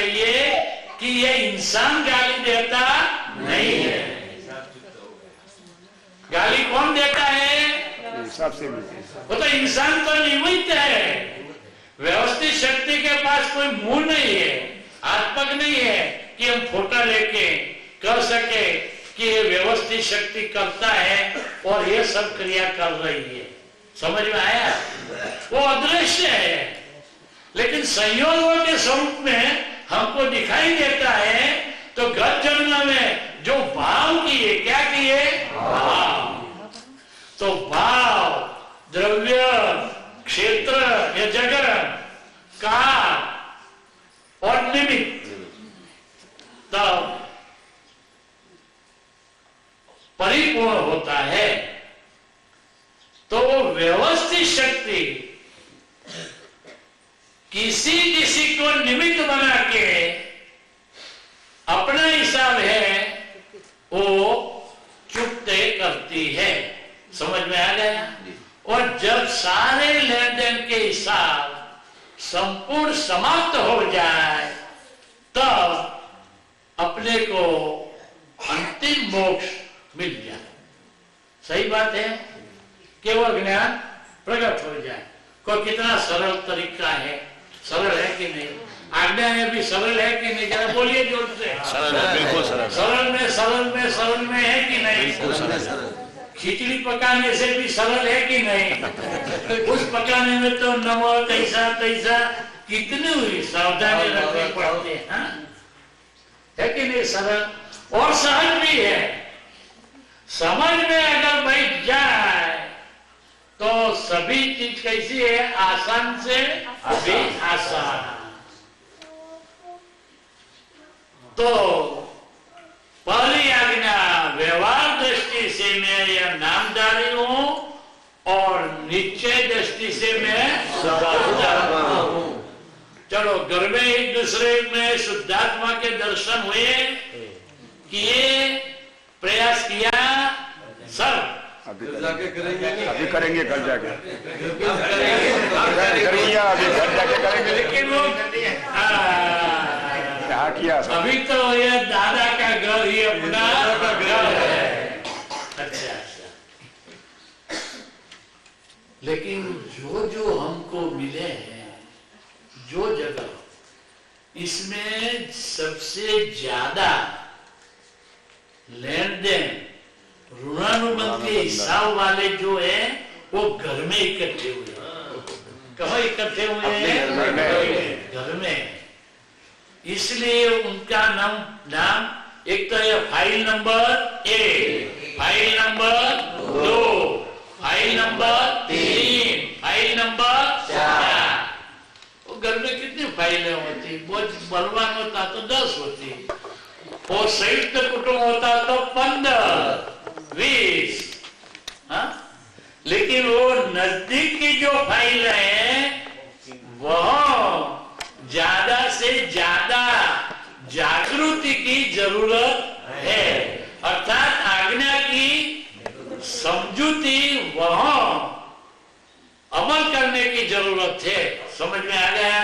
चाहिए कि ये इंसान गाली देता नहीं है। गाली कौन देता है? सबसे वो तो इंसान तो निमित्त है। व्यवस्थित शक्ति के पास कोई मुंह नहीं है, हाथ पग नहीं है कि हम फोटो लेके कर सके कि ये व्यवस्थित शक्ति करता है और ये सब क्रिया कर रही है। समझ में आया? वो अदृश्य है, लेकिन संयोगों के स्वरूप में हमको दिखाई देता है। तो गत जन्म में जो भाव किए, क्या किए? भाव। तो भाव, द्रव्य, क्षेत्र या जगत, काल और निमित्त, तब परिपूर्ण होता है। तो व्यवस्थित शक्ति किसी किसी को निमित्त बना के अपना हिसाब है वो चुकते करती है। समझ में आ गया? और जब सारे लेन देन के हिसाब संपूर्ण समाप्त हो जाए तब अपने को अंतिम मोक्ष मिल जाए। सही बात है? केवल ज्ञान प्रकट हो जाए। कोई कितना सरल तरीका है, सरल है कि नहीं? आज्ञा में भी सरल है कि नहीं? जरा बोलिए जोर से। सरल है, बिल्कुल सरल। सरल में है कि नहीं? बिल्कुल सरल। खिचड़ी पकाने से भी सरल है कि नहीं? उस पकाने में तो नमक ऐसा तैसा कितनी हुई सावधानी रखनी पड़ती है कि नहीं? सरल और सहज भी है। समझ में अगर बैठ जाए तो सभी चीज कैसी है? आसान से अभी आसान। तो पहली आज्ञा व्यवहार दृष्टि से मैं यह नामधारी हूं और निश्चय दृष्टि से मैं शुद्धात्मा हूं। चलो, घर में एक दूसरे में शुद्धात्मा के दर्शन हुए, किए, प्रयास किया, सब अभी करेंगे, कल जाके करेंगे, अभी घर जाके करेंगे। लेकिन वो क्या किया? अभी तो ये दादा का घर ही अपना घर है। अच्छा। लेकिन जो जो हमको मिले हैं, जो जगह, इसमें सबसे ज्यादा लेन देन ऋणानुबंध के हिसाब वाले जो है वो घर में इकट्ठे हुए। कहाँ इकट्ठे हुए हैं? घर में। इसलिए उनका नाम एक तो है file number 1, file number 2, file number 3, file number 4। वो घर में कितनी फाइलें होती? बहुत बलवान होता तो 10 होती, और संयुक्त कुटुंब होता तो 15, 20। लेकिन वो नजदीक की जो फाइल है वह ज्यादा से ज्यादा जागृति की जरूरत है। अर्थात आज्ञा की समझूती वह अमल करने की जरूरत है। समझ में आ गया?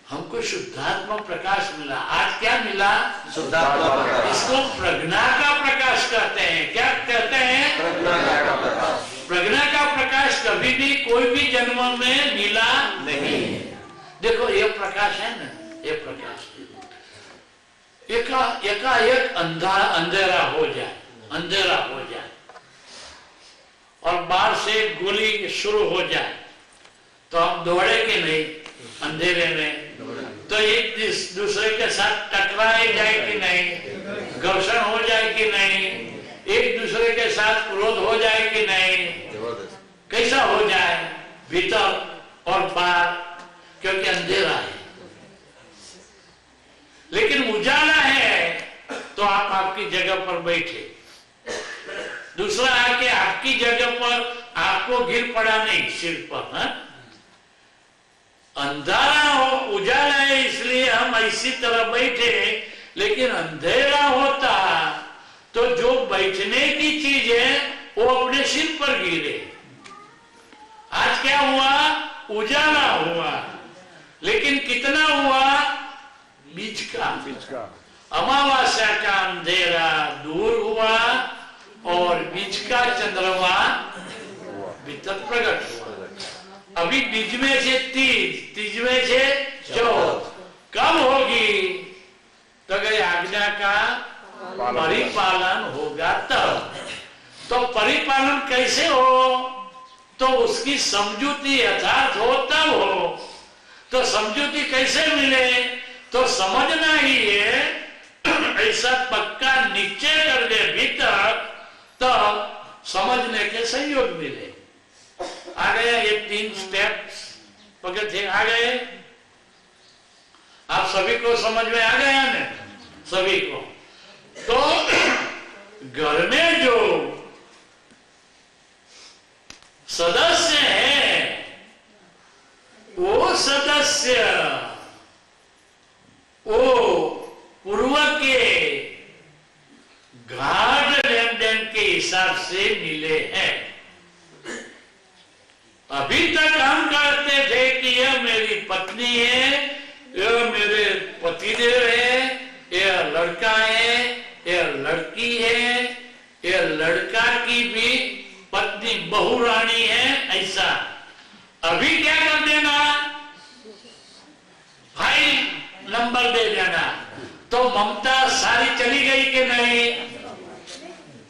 हमको शुद्धात्मा प्रकाश मिला। आज क्या मिला? शुद्धात्मा प्रकाश। इसको प्रज्ञा का प्रकाश कहते हैं। क्या कहते हैं? प्रज्ञा का प्रकाश। प्रज्ञा का प्रकाश कभी भी कोई भी जन्म में मिला नहीं। देखो ये प्रकाश है ना, ये प्रकाश एकाएक अंधेरा हो जाए और बाहर से गोली शुरू हो जाए तो हम दौड़े कि नहीं अंधेरे में? तो एक दूसरे के साथ टकराए जाए कि नहीं? घर्षण हो जाए कि नहीं? एक दूसरे के साथ क्रोध हो जाए कि नहीं? कैसा हो जाए? भीतर और बाहर, क्योंकि अंधेरा है। लेकिन उजाला है तो आप आपकी जगह पर बैठे, दूसरा आके आपकी जगह पर आपको गिर पड़ा नहीं सिर पर। अंधारा हो, उजाला है इसलिए हम ऐसी तरह बैठे, लेकिन अंधेरा होता तो जो बैठने की चीज है वो अपने सिर पर गिरे। आज क्या हुआ? उजाला हुआ, लेकिन कितना हुआ? का अमावस्या का अंधेरा दूर हुआ और बीच का चंद्रमा भीतर प्रकट हुआ। अभी बीच में से तीज में से चौथ कब होगी? तो गई आज्ञा का परिपालन होगा तब। तो परिपालन कैसे हो? तो उसकी समझूती यथार्थ हो तब हो। तो समझूती कैसे मिले? तो समझना ही है ऐसा पक्का निश्चय कर दे भीतर, तो समझने के सहयोग मिले। आ गया ये 3 स्टेप्स पकड़ थे, आ गए। आप सभी को समझ में आ गया ना? सभी को। तो घर में जो सदस्य है वो सदस्य वो पूर्व के घाट लेन देन के हिसाब से मिले हैं। अभी तक हम कहते थे कि यह मेरी पत्नी है, यह मेरे पतिदेव है, यह लड़का है, यह लड़की है, यह लड़का की भी पत्नी बहू रानी है, ऐसा। अभी क्या कर देना? फाइल नंबर दे देना। तो ममता सारी चली गई कि नहीं?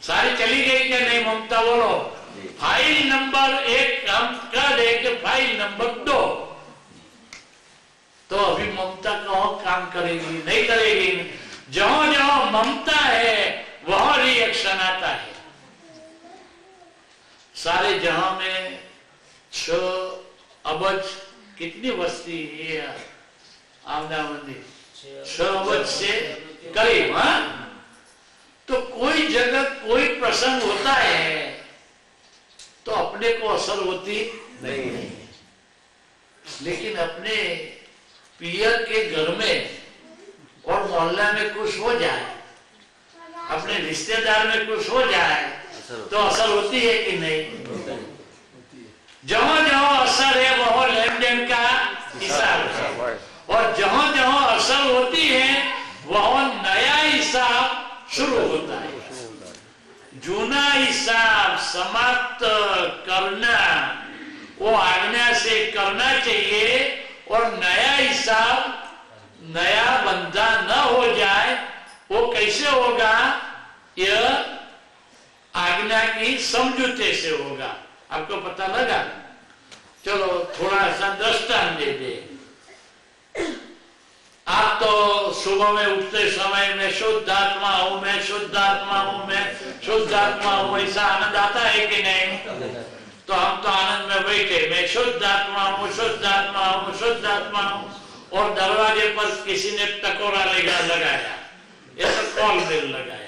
सारी चली गई कि नहीं? ममता बोलो। फाइल नंबर 1 हम कह दे कि फाइल नंबर 2। तो अभी ममता कहाँ काम करेगी? नहीं करेगी। जहां जहां ममता है वहां रिएक्शन आता है। सारे जहां में 6 अबज कितनी वस्ती है? आमदावंदी 6 अबज से करीब। हाँ, तो कोई जगह कोई प्रसंग होता है तो अपने को असर होती नहीं, लेकिन अपने पियर के घर में और मोहल्ला में कुछ हो जाए, अपने रिश्तेदार में कुछ हो जाए तो असर होती है कि नहीं? जहां जहां असर है वहां लेन देन का हिसाब है, और जहां जहां असर होती है वहां नया हिसाब शुरू होता है। जूना हिसाब समाप्त करना वो आज्ञा से करना चाहिए, और नया हिसाब नया बंधा न हो जाए वो कैसे होगा? यह आज्ञा की समझौते से होगा। आपको पता लगा? चलो थोड़ा सा दृष्टांत दे दे। आप तो सुबह में उठते समय में शुद्ध आत्मा हूं मैं, शुद्ध आत्मा हूं मैं, शुद्ध आत्मा हूं, ऐसा आनंद आता है कि नहीं? तो हम तो आनंद में बैठे, मैं शुद्ध आत्मा हूं, शुद्ध आत्मा हूं, शुद्ध आत्मा हूं, और दरवाजे पर किसी ने टकोरा लगाया, या तो कॉल बेल लगाया।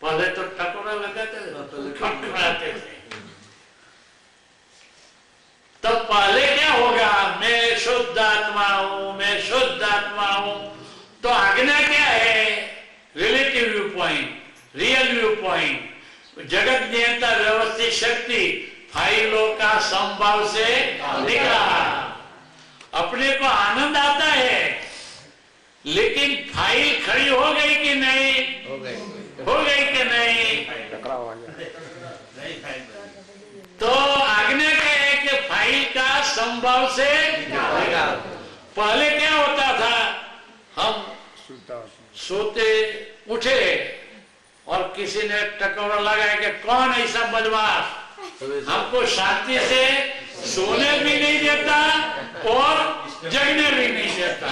पहले तो टकोरा लगाते थे, खटखटाते थे। तब पहले क्या होगा? मैं शुद्ध आत्मा हूं, मैं शुद्ध आत्मा हूं। तो आज्ञा क्या है? Relative view point, real view point, जगत नियंता व्यवस्थित शक्ति फाइलों का संभाव से निकला। अपने को आनंद आता है, लेकिन फाइल खड़ी हो गई कि नहीं? हो गई कि नहीं? तो आज्ञा क्या है कि फाइल का संभव से पहले क्या होता था? हम सोते उठे और किसी ने टकोरा लगाया कि कौन ऐसा बदमाश हमको शांति से सोने भी नहीं देता और जगने भी नहीं देता।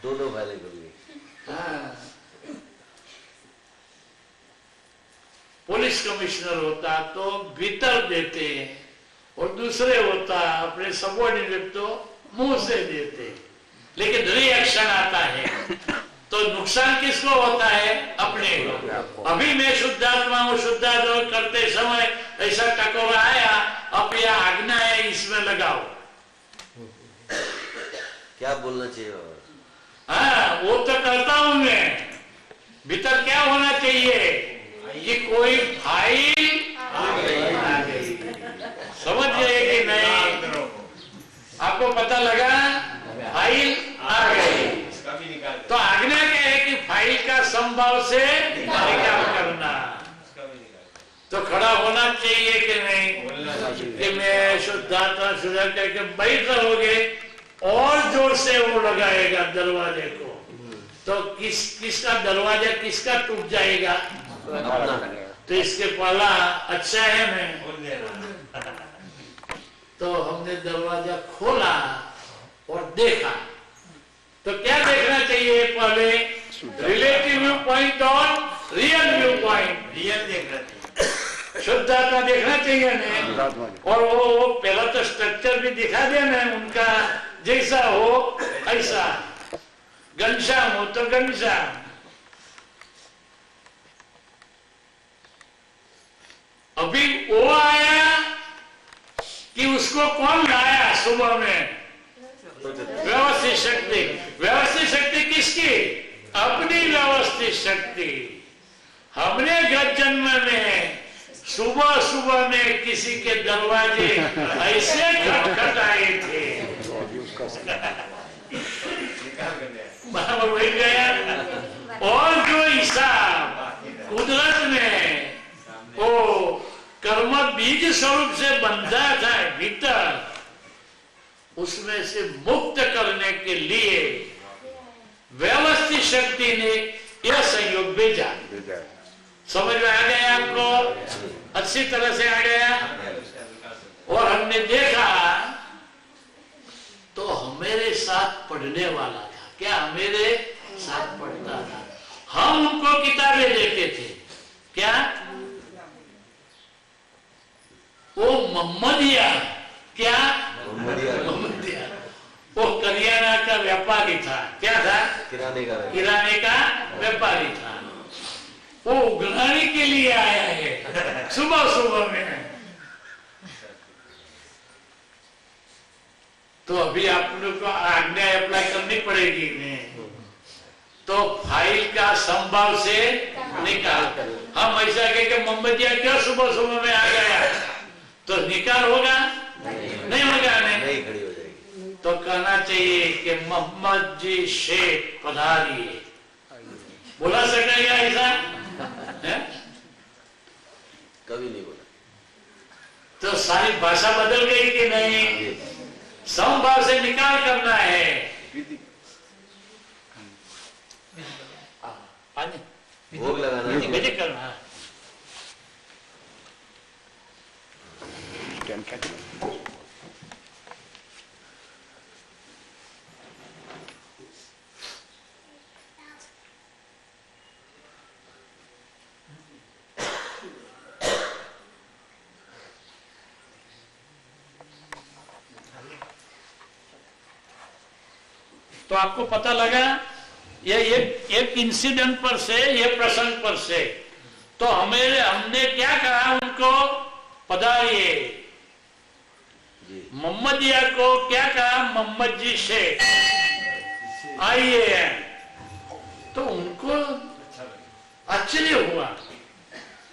दोनों वाले कर लिए। हाँ। पुलिस कमिश्नर होता तो भीतर देते, और दूसरे होता अपने सबॉर्डिनेट तो मुंह से देते, लेकिन रिएक्शन आता है तो नुकसान किसको होता है? अपने को। अभी मैं शुद्धात्मा हूं, शुद्धात्मा करते समय ऐसा टकोरा आया, अब यह आज्ञा है इसमें लगाओ। क्या बोलना चाहिए? हाँ, वो तो करता हूं मैं। भीतर क्या होना चाहिए कि कोई फाइल आ गई। समझ गए कि नहीं? आपको पता लगा? फाइल आ गई। तो असंभव से निकाल करना। तो खड़ा होना चाहिए कि नहीं कि मैं शुद्धात्मा शुद्ध करके बैठ रहोगे और जोर से वो लगाएगा दरवाजे को, तो किसका दरवाजा किसका टूट जाएगा? तो इसके पहला अच्छा है मैं तो हमने दरवाजा खोला और देखा। तो क्या देखना चाहिए? पहले रिलेटिव व्यू पॉइंट और रियल व्यू पॉइंट। रियल देखना चाहिए, शुद्धात्मा देखना चाहिए ना। और वो पहला तो स्ट्रक्चर भी दिखा देना उनका, जैसा हो ऐसा, घनश्याम हो तो घनश्याम। अभी वो आया कि उसको कौन लाया सुबह में? व्यवस्थित शक्ति। व्यवस्थित शक्ति किसकी? अपनी व्यवस्थित शक्ति। हमने गत जन्म में सुबह सुबह में किसी के दरवाजे ऐसे खटखटाए थे बराबर वही गया। और जो हिसाब कुदरत में वो कर्म बीज स्वरूप से बंधा था भीतर, उसमें से मुक्त करने के लिए व्यवस्थित शक्ति ने यह संयोग भेजा। समझ में आ गया आपको? अच्छी तरह से आ गया। और हमने देखा तो हमारे साथ पढ़ने वाला था। क्या हमारे साथ पढ़ता था? हम उनको किताबें देते थे। क्या वो मोहम्मदिया? क्या मोहम्मदिया? वो करियाना का व्यापारी था। क्या था? किराने का व्यापारी था। वो उगलाने के लिए आया है सुबह सुबह में। तो अभी आप लोग को आज्ञा अप्लाई करनी पड़ेगी नहीं। तो फाइल का संभव से निकाल। हम ऐसा कह के मोहम्मदिया क्या सुबह सुबह में आ गया तो निकाल होगा? नहीं होगा। नहीं खड़ी हो जाएगी। तो कहना चाहिए कि मोहम्मद जी शेख पधारिए। बोला सकेगा ऐसा? कभी नहीं बोला। तो सारी भाषा बदल गई कि नहीं? समभाव से निकाल करना है। भोग लगाना करना। तो आपको पता लगा ये एक इंसिडेंट पर से, ये प्रसंग पर से। तो हमने क्या कहा उनको? पधारिए। मोहम्मदिया को क्या कहा? मोहम्मद जी शेख आइए। तो उनको आश्चर्य हुआ।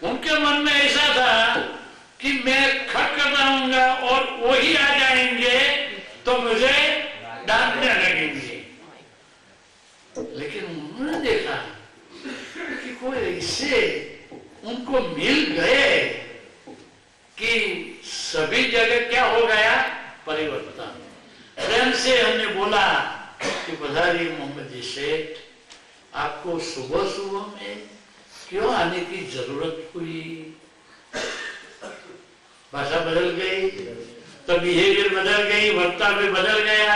उनके मन में ऐसा था कि मैं खट कर रहूंगा और वही आ जाएंगे तो मुझे डांटने लगेंगे। लेकिन उन्होंने देखा कि कोई ऐसे उनको मिल गए कि सभी जगह क्या हो गया? परिवर्तन। प्रेम से हमने बोला कि पधारिए मोहम्मद जी शेख, आपको सुबह सुबह में क्यों आने की जरूरत हुई? भाषा बदल गई तो बिहेवियर बदल गई, वर्ताव भी बदल गया।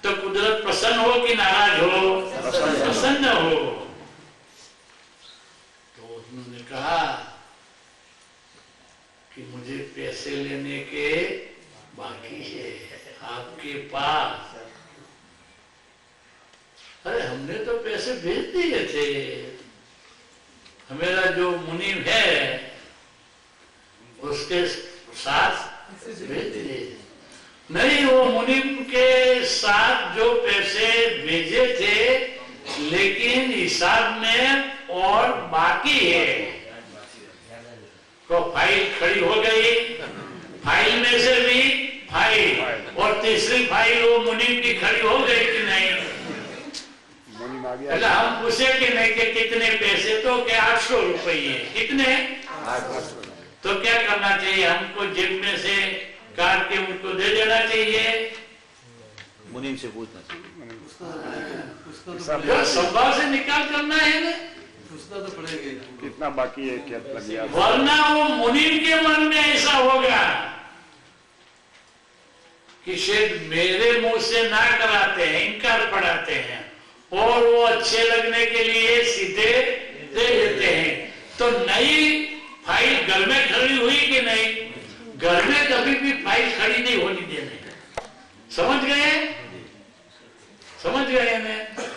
तो कुदरत प्रसन्न हो कि नाराज हो? प्रसन्न हो। तो उन्होंने कहा कि मुझे पैसे लेने के बाकी है आपके पास। अरे हमने तो पैसे भेज दिए थे, हमारा जो मुनीम है उसके साथ भेज दिए। नहीं, वो मुनीम के साथ जो पैसे भेजे थे लेकिन हिसाब में और बाकी है। तो फाइल खड़ी हो गई। फाइल में से भी फाइल और तीसरी फाइल वो मुनीम की खड़ी हो गई कि नहीं? आ गया। अच्छा हम पूछे कि नहीं कि कितने पैसे, तो क्या 800 रुपये। कितने? 800। तो क्या करना चाहिए हमको? जेब में से काट के उनको दे देना चाहिए? मुनीम से पूछना चाहिए। संभाव से निकाल करना है ना, पूछना तो पड़ेगा ही। कितना बाकी है, क्या लग गया? वरना वो मुनीम के मन में ऐसा होगा कि शायद मेरे मुंह से ना कराते हैं, इनकार पढ़ाते हैं, और वो अच्छे लगने के लिए सीधे दे देते हैं। तो नई फाइल घर में खड़ी हुई कि नहीं? घर में कभी भी फाइल खड़ी नहीं होनी देनी। समझ गए? समझ गए ना?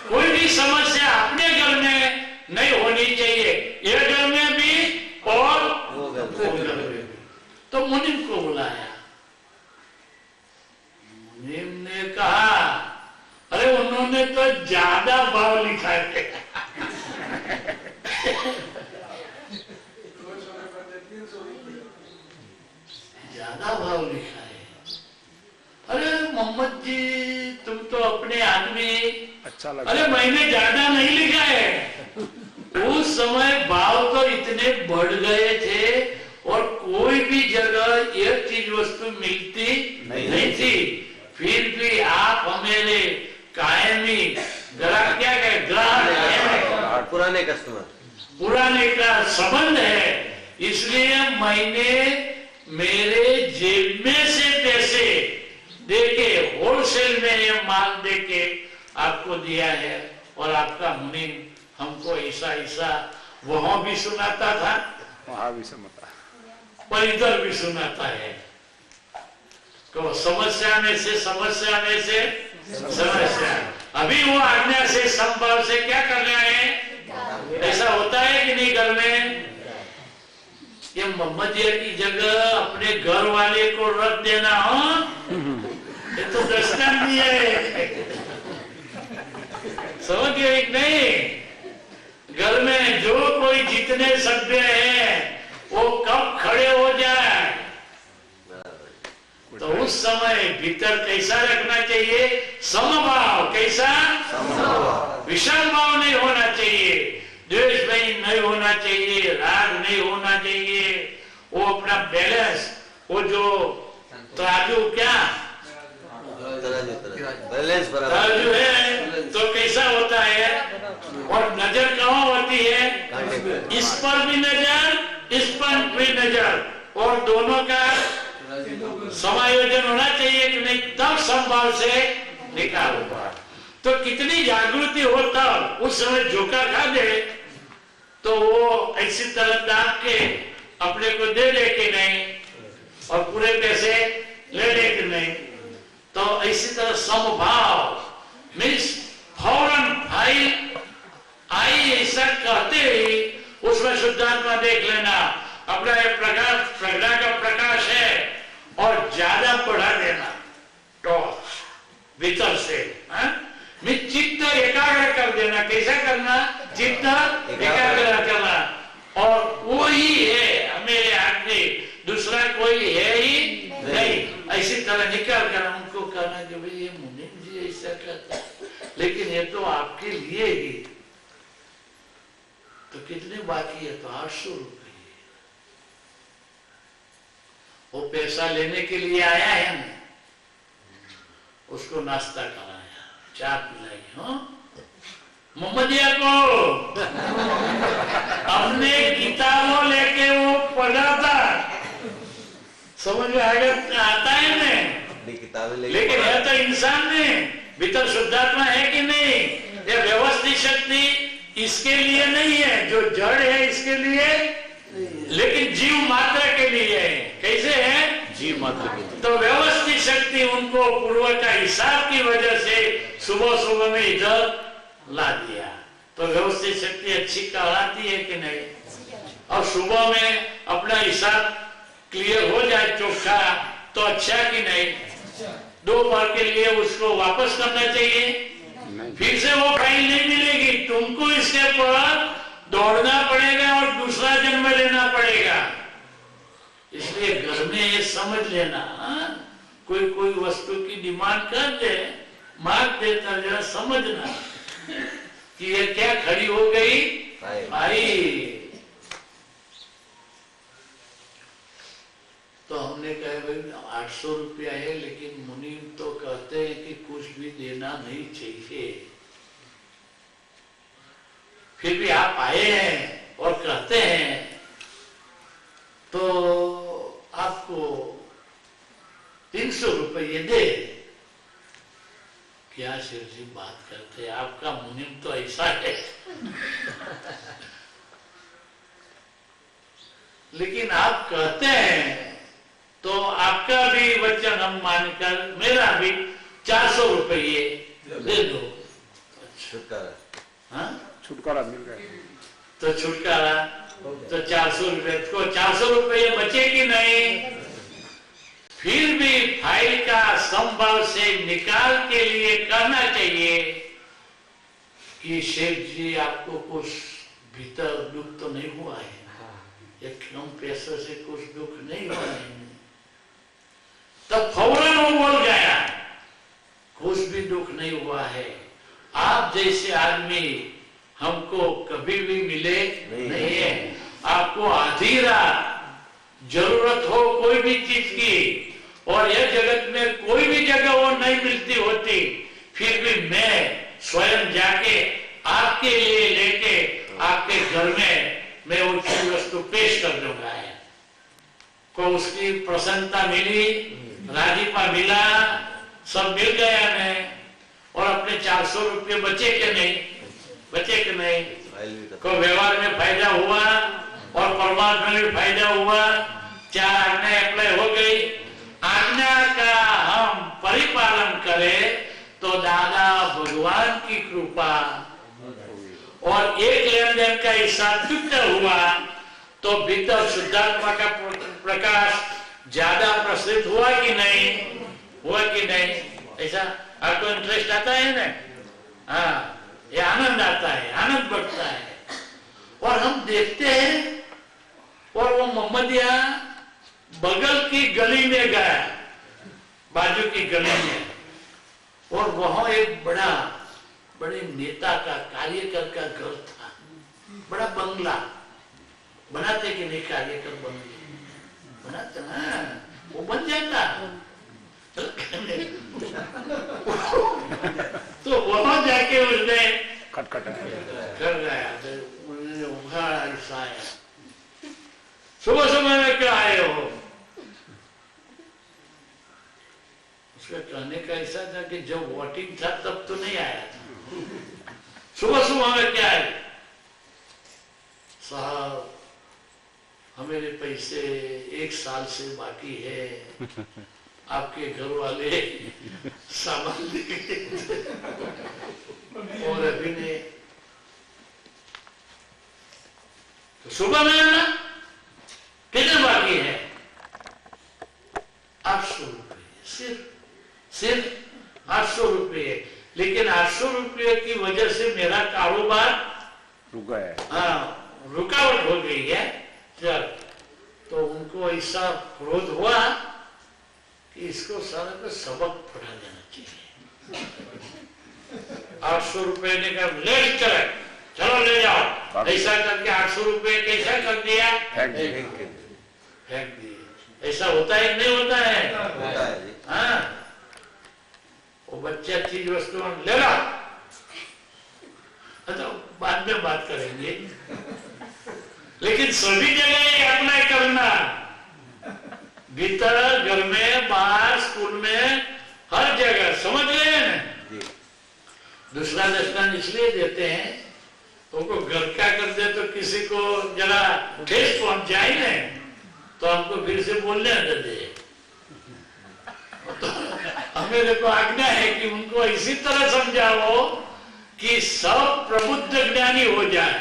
कोई भी समस्या अपने घर में नहीं होनी चाहिए, ये घर में भी और वो घर वो घर में भी। तो मुनीम को बुलाया। मुनीम ने कहा, अरे उन्होंने तो ज्यादा भाव लिखा है। ज्यादा भाव लिखा है। अरे मोहम्मद जी तुम तो अपने आदमी, अच्छा लगा। अरे मैंने ज्यादा नहीं लिखा है। उस समय भाव तो इतने बढ़ गए थे और कोई भी जगह यह चीज वस्तु मिलती नहीं थी। फिर भी आप हमारे कायमी ग्राहक, क्या कहे, ग्राहक, पुराने कस्टमर, पुराने का संबंध है, इसलिए मैंने मेरे जेब में से पैसे देके होलसेल में ये माल देके आपको दिया है। और आपका मुनीम हमको ऐसा ऐसा वहां भी सुनाता था, वहाँ भी समझता, पर इधर भी सुनाता है। तो समस्या में से समस्या में से समस्या। अभी वो आज्ञा से संभव से क्या करना है? ऐसा होता है कि नहीं घर में? ये मोहम्मदिया की जगह अपने घर वाले को रख देना, हो ये तो दृष्टांत नहीं है। समझ गए कि नहीं? घर में जो कोई जितने सभ्य हैं वो कब खड़े हो जाए, तो उस समय भीतर कैसा रखना चाहिए? समभाव। कैसा? विषम भाव नहीं होना चाहिए, द्वेष नहीं होना चाहिए, राग नहीं होना चाहिए। वो अपना बैलेंस, वो जो तराजू, क्या बैलेंस बराबर तराजू है, तो कैसा होता है? और नजर कहाँ होती है? इस पर भी नजर, इस पर भी नजर, और दोनों का समायोजन होना चाहिए कि नहीं, तब संभाव से निकाल होगा। तो कितनी जागृति हो तब उस समय झोंका खा दे तो वो ऐसी तरह दाम के अपने को दे ले कि नहीं, और पूरे पैसे ले ले कि नहीं। तो इसी तरह समभाव मीन्स फौरन फाइल आई ऐसा कहते ही उसमें शुद्धात्मा देख लेना, अपना ये प्रकाश, प्रज्ञा का प्रकाश है, और ज्यादा बढ़ा देना टॉर्च भीतर से, चित्त एकाग्र कर देना। कैसा करना? चित्त एकाग्र करना, और वो ही है मेरे आदमी, दूसरा कोई है ही नहीं। ऐसी तरह निकाल कर उनको कहना कि भाई ये मुनीम जी ऐसा कहता, लेकिन ये तो आपके लिए ही। तो कितने बाकी है? तो 800 रुपये। वो पैसा लेने के लिए आया है ना, उसको नाश्ता कराया, चाय पिलाई। मोहम्मदिया को अपने किताबों लेके वो पढ़ा था, समझ में आता है ना, अपनी किताबें लेकिन यह तो इंसान ने भीतर शुद्धात्मा है कि नहीं? ये व्यवस्थित शक्ति इसके लिए नहीं है, जो जड़ है इसके लिए, लेकिन जीव मात्र के लिए है। कैसे है? जीव मात्र के लिए। तो व्यवस्थित शक्ति उनको पूर्व का हिसाब की वजह से सुबह सुबह में इधर ला दिया। तो व्यवस्थित शक्ति अच्छी कहलाती है कि नहीं? और सुबह में अपना हिसाब क्लियर हो जाए चोखा तो अच्छा कि नहीं? दोपहर के लिए उसको वापस करना चाहिए, फिर से वो फाइल नहीं मिलेगी, तुमको इसके पर दौड़ना पड़ेगा और दूसरा जन्म लेना पड़ेगा। इसलिए घर में ये समझ लेना, कोई कोई वस्तु की डिमांड कर दे, मांग देता जरा समझना, कि ये क्या खड़ी हो गई आई। तो हमने कहा भाई 800 रुपया है, लेकिन मुनीम तो कहते हैं कि कुछ भी देना नहीं चाहिए। फिर भी आप आए हैं और कहते हैं तो आपको 300 रुपये दे। क्या शेर जी बात करते हैं, आपका मुनीम तो ऐसा है। लेकिन आप कहते हैं तो आपका भी वचन हम मानकर मेरा भी 400 रुपये दे दो। छुटकारा, हाँ छुटकारा मिल गया। तो छुटकारा तो 400 रुपये को 400 रुपये बचे कि नहीं। फिर भी फाइल का संभव से निकाल के लिए कहना चाहिए कि शेख जी आपको कुछ भीतर दुख तो नहीं हुआ है, ये कम पैसे से कुछ दुख नहीं हुआ है। तब फौरन वो बोल गया कुछ भी दुख नहीं हुआ है, आप जैसे आदमी हमको कभी भी मिले नहीं है। आपको आधी रात जरूरत हो कोई भी चीज की और यह जगत में कोई भी जगह वो नहीं मिलती होती, फिर भी मैं स्वयं जाके आपके लिए लेके आपके घर में मैं वो चीज वस्तु पेश कर दूंगा। को उसकी प्रसन्नता मिली, राजीपा मिला, सब मिल गया मैं। और अपने 400 रुपये बचे के नहीं, बचे के नहीं। को व्यवहार में फायदा हुआ और परमात्मा में भी फायदा हुआ। 4 आज्ञा अप्लाई हो गई। आज्ञा का हम परिपालन करें तो दादा भगवान की कृपा और एक लेन देन का हिसाब चुकता हुआ तो भीतर शुद्धात्मा का प्रकाश ज्यादा प्रसरित हुआ कि नहीं, हुआ कि नहीं। ऐसा आपको इंटरेस्ट आता है ना, हाँ, ये आनंद आता है, आनंद बढ़ता है। और हम देखते हैं और वो मोहम्मदिया बगल की गली में गया, बाजू की गली में, और वहां एक बड़े नेता का कार्यकर का घर था, बड़ा बंगला बनाते कि नहीं, कार्यकर बंगले बनाते ना, वो बन जाता। तो वहां जाके उसने खटखटाया कर गया, सुबह सुबह में क्यों आए हो। उसका कहने का ऐसा था कि जब वोटिंग था तब तो नहीं आया था, सुबह सुबह में क्या है साहब, हमारे पैसे 1 साल से बाकी है, आपके घर वाले सामान लेके और अभी ने तो सुबह में आना, कितने बाकी है, 800 रुपये, सिर्फ 800 रुपये। लेकिन 800 रुपये की वजह से मेरा कारोबार रुक गया, हाँ, रुकावट हो गई है। जब तो उनको ऐसा क्रोध हुआ कि इसको सारा का सबक पढ़ा देना चाहिए। 800 रुपये ने कहा ले चले, चलो ले जाओ। ऐसा करके 800 रुपये कैसा कर दिया, फेंक दिए। ऐसा होता है नहीं होता है, हाँ। वो बच्चा चीज वस्तु ले लो, तो बाद में बात करेंगे। लेकिन सभी जगह ये अप्लाई करना, भीतर, घर में, बाहर, स्कूल में, हर जगह, समझ रहे हैं। दूसरा दर्शन इसलिए देते हैं तो उनको घर का कर दे तो किसी को जरा ठेस पहुंच जाए ना, तो हमको फिर से बोलने दे। तो हमें को आज्ञा है कि उनको इसी तरह समझाओ कि सब प्रबुद्ध ज्ञानी हो जाए,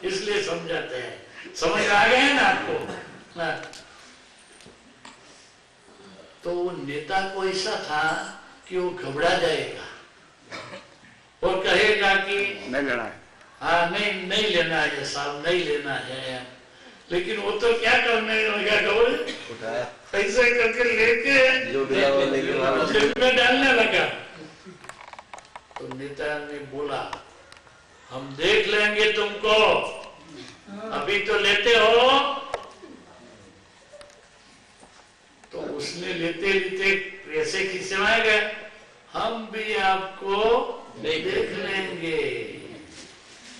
इसलिए समझाते हैं। समझ आ गए ना आपको ना? तो वो नेता को ऐसा था कि वो घबरा जाएगा और कहेगा कि नहीं लेना है, हाँ नहीं लेना है साहब, नहीं लेना है। लेकिन वो तो क्या करने लगा, खबर ऐसे करके लेके जेब में डालने लगा। तो नेता ने बोला हम देख लेंगे तुमको, अभी तो लेते हो। तो उसने लेते लेते पैसे खिंचवाए गए, हम भी आपको देख लेंगे।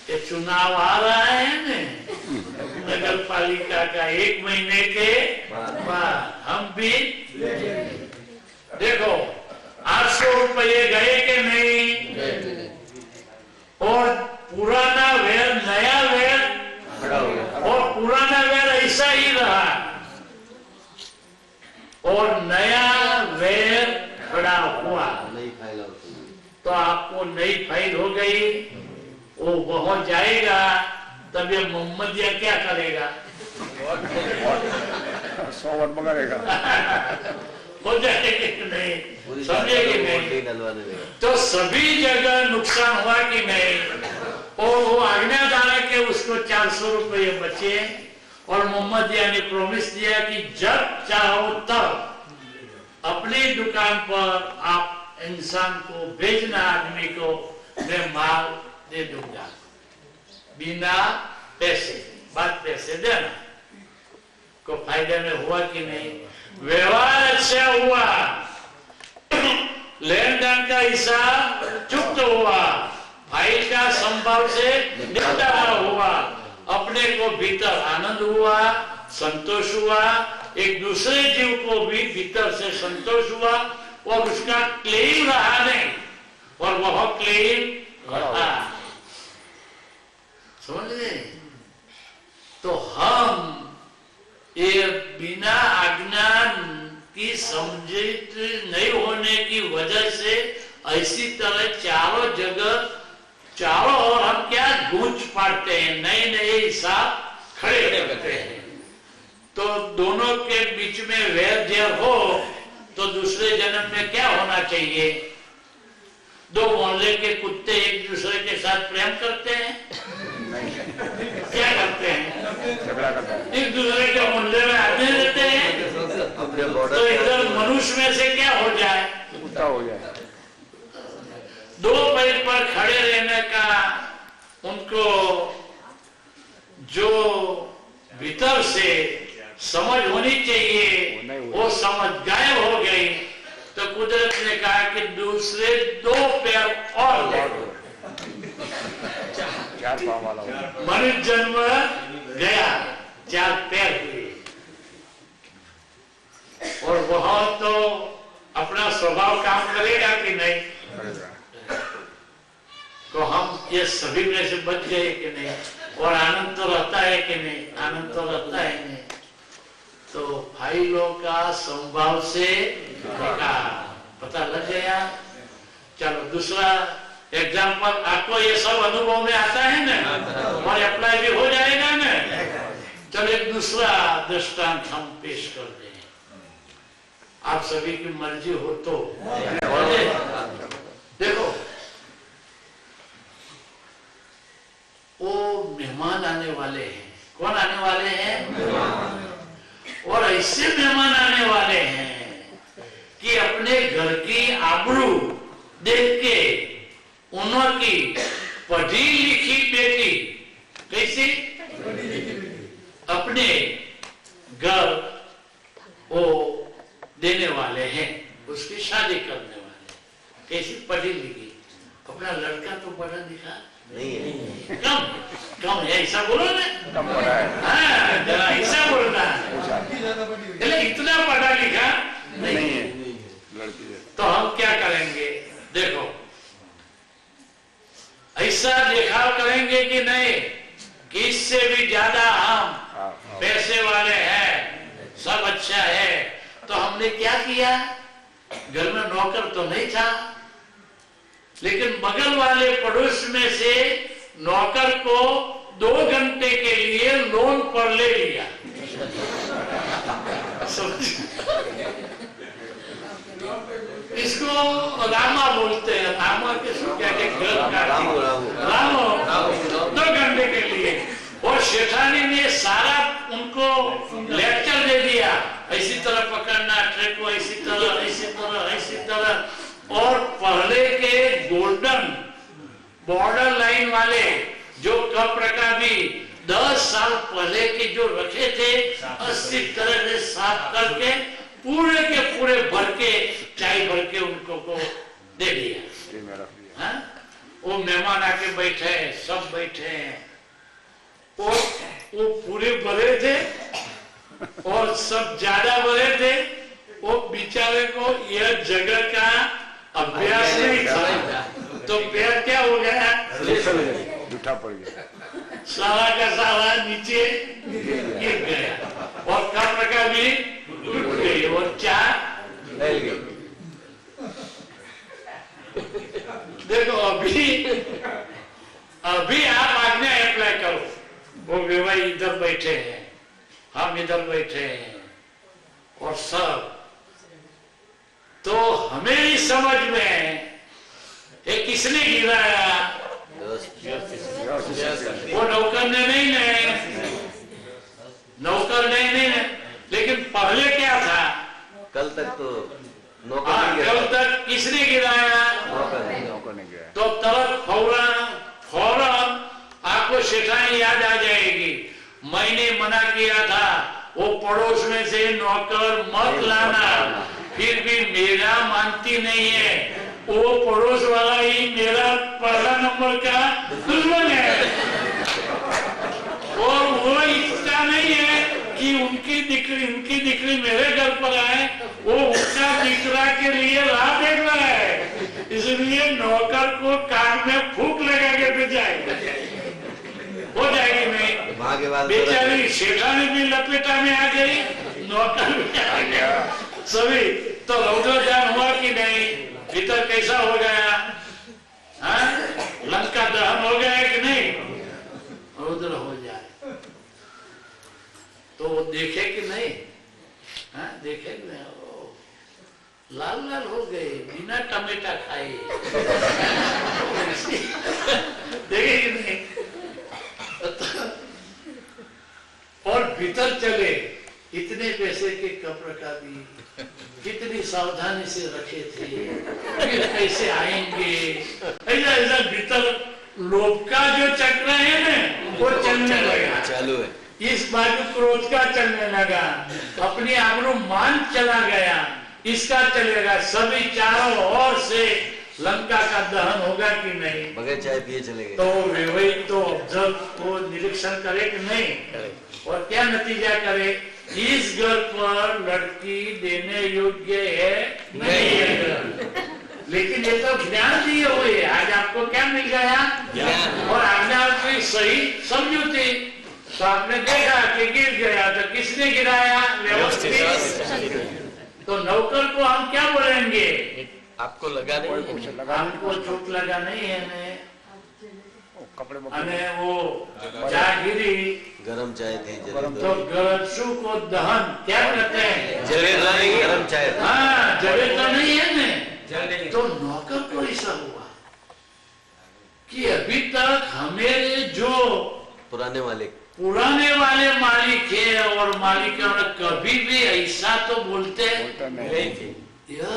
ये चुनाव आ रहा है न नगर पालिका का, 1 महीने के बाद हम भी देखो 800 रुपये गए कि नहीं, और पुराना वेर नया वेर, और पुराना वेर ऐसा ही रहा, और नया वेर खड़ा हुआ, नई फाइल होती है। तो आपको नई फाइल हो गई, वो बहुत जाएगा, तब ये मोहम्मदिया क्या करेगा? 100 वोट मगाएगा। हो जाएगी कि नहीं, पूरी समझेगी वोट नहीं? नहीं डलवाने देगा। तो सभी जगह नुकसान हुआ कि नहीं, और वो आज्ञादार के उसको 400 रुपये बचे, और मोहम्मदिया ने प्रॉमिस दिया कि जब चाहो तब अपनी दुकान पर आप इंसान को भेजना, आदमी को मैं माल दे दूंगा बिना पैसे, बात पैसे देना। को फायदे में हुआ कि नहीं? व्यवहार अच्छा हुआ, लेन देन का हिसाब चुप्त हुआ, फाइल का संभाव से निपटारा हुआ, अपने को भीतर आनंद हुआ, संतोष हुआ, एक दूसरे जीव को भी भीतर से संतोष हुआ, और उसका क्लेम रहा नहीं, और वह क्लेम रहा। समझ गए? तो हम ये बिना आज्ञा की समझित नहीं होने की वजह से ऐसी तरह चारों जगह, चारों ओर हम क्या गूंज पाते हैं, नए नए हिसाब खड़े करते हैं। तो दोनों के बीच में वैर जैर हो तो दूसरे जन्म में क्या होना चाहिए? 2 मोहल्ले के कुत्ते एक दूसरे के साथ प्रेम करते हैं? क्या करते हैं? झगड़ा करता है। एक दूसरे के मोहल्ले में आते रहते हैं। अपने बॉर्डर तो इधर मनुष्य में से क्या हो जाए? कुत्ता हो जाए। 2 पैर पर खड़े रहने का उनको जो भीतर से समझ होनी चाहिए, वो समझ गायब हो गई। तो कुदरत ने कहा कि दूसरे 2 पैर और दे। 4 पाँव वाला हो। मनुष्य जन्म गया, 4 पैर हुए, और वह तो अपना स्वभाव काम करेगा कि नहीं? तो हम ये सभी में से बच गए कि नहीं? और आनंद तो रहता है कि नहीं? आनंद तो रहता है नहीं। तो फाइलों का संभाव से पता लग गया। चलो दूसरा एग्जाम्पल, आपको ये सब अनुभव में आता है ना, और अप्लाई भी हो जाएगा ना। चलो एक दूसरा दृष्टांत हम पेश कर दें, आप सभी की मर्जी हो तो। देखो, वो मेहमान आने वाले हैं। कौन आने वाले हैं? और ऐसे मेहमान आने वाले हैं कि अपने घर की आबरू देख के उनकी पढ़ी लिखी बेटी कैसे अपने घर वो देने वाले हैं, उसकी शादी करने वाले। कैसी पढ़ी लिखी? अपना लड़का तो पढ़ा लिखा नहीं है। कम है, ऐसा बोलो ना। कम पड़ा है। हाँ, जरा ऐसा बोलना है, इतना पढ़ा लिखा नहीं है। लड़की है। तो हम क्या करेंगे? देखो, ऐसा देखाव करेंगे कि नहीं कि इससे भी ज्यादा हम पैसे वाले हैं, सब अच्छा है। तो हमने क्या किया? घर में नौकर तो नहीं था, लेकिन बगल वाले पड़ोस में से नौकर को 2 घंटे के लिए लोन पर ले लिया। इसको रामा बोलते हैं। रामा किसको क्या कहते हैं? रामो 2 घंटे के लिए। और शेठानी ने सारा उनको लेक्चर दे दिया, ऐसी तरह पकड़ना ट्रक को, ऐसी तरह, ऐसी तरह, ऐसी तरह। और पहले के गोल्डन बॉर्डर लाइन वाले जो कप रकाबी 10 साल पहले के जो रखे थे अच्छी तरह से साफ करके पूरे के पूरे भर के चाय भर के उनको को दे दिया। वो मेहमान आके बैठे हैं, सब बैठे हैं, वो पूरे भरे थे और सब ज्यादा भरे थे। वो बेचारे को यह जगह का अभ्यास नहीं था, तो पैर क्या हो गया, जूठा पड़ गया, सारा का सारा नीचे गिर गया और कप रखा भी टूट गई और चाय फैल गई। देखो अभी आप आज्ञा अप्लाई करो। वो विवाह इधर बैठे हैं, हम इधर बैठे हैं और सब, तो हमें इस समझ में ये किसने गिराया, वो नौकर ने नहीं, नौकर नहीं, लेकिन पहले क्या था, कल तक तो कल तक किसने गिराया, नौकर ने गिराया। तो तरफ फौरन आपको शिकायत याद आ जाएगी। मैंने मना किया था वो पड़ोस में से नौकर मत लाना, फिर भी मेरा मानती नहीं है। वो पड़ोस वाला ही मेरा पहला नंबर का दुश्मन है और वो इच्छा नहीं है कि उनकी दिकरी मेरे घर पर आए। वो उसका दिकरा के लिए राह देख रहा है, इसलिए नौकर को कान में फूंक लगा के भेजाएगा, हो जाएगी नहीं। बेचारी शेखानी भी लपेटा में आ गई, नौकर भी आ गया, सभी तो रौद्र जान हुआ कि नहीं, भीतर कैसा हो गया, लंका दहन हो गया कि नहीं, रौद्र हो जाए तो देखे कि नहीं, देखे कि नहीं, लाल लाल हो गए बिना टमाटा खाए देखे कि नहीं। और भीतर चले, इतने पैसे के कप रकाबी कितनी सावधानी से रखे थे, फिर कैसे आएंगे, ऐसा भीतर लोभ का जो चक्र है ना वो चलने लगा, चालू है। इस बाजू क्रोध का चलने लगा, अपनी आबरू मान चला गया, इसका चलेगा, सभी चारों ओर से लंका का दहन होगा कि नहीं, बगैर चाय पिए चले गए। तो वही तो ऑब्जर्व को निरीक्षण करे कि नहीं, और क्या नतीजा करे, इस घर पर लड़की देने योग्य है नहीं है, लेकिन ये तो ज्ञान दिए हुए, आज आपको क्या मिल गया, और आज्ञा की सही समझौती, तो आपने देखा कि गिर गया, तो किसने गिराया, व्यवस्थित। तो नौकर को हम क्या बोलेंगे, आपको लगा नहीं, आपको चोट लगा नहीं है, कपड़े અને वो जागिरी गरम चाय थी, तो गरजू को दहन क्या कहते हैं, जले नहीं, गरम चाय। हाँ, जले तो नहीं है ना, तो नौकर को ऐसा हुआ कि अभी तक हमें जो पुराने वाले मालिक है और मालिक कभी भी ऐसा तो बोलते नहीं थे, यह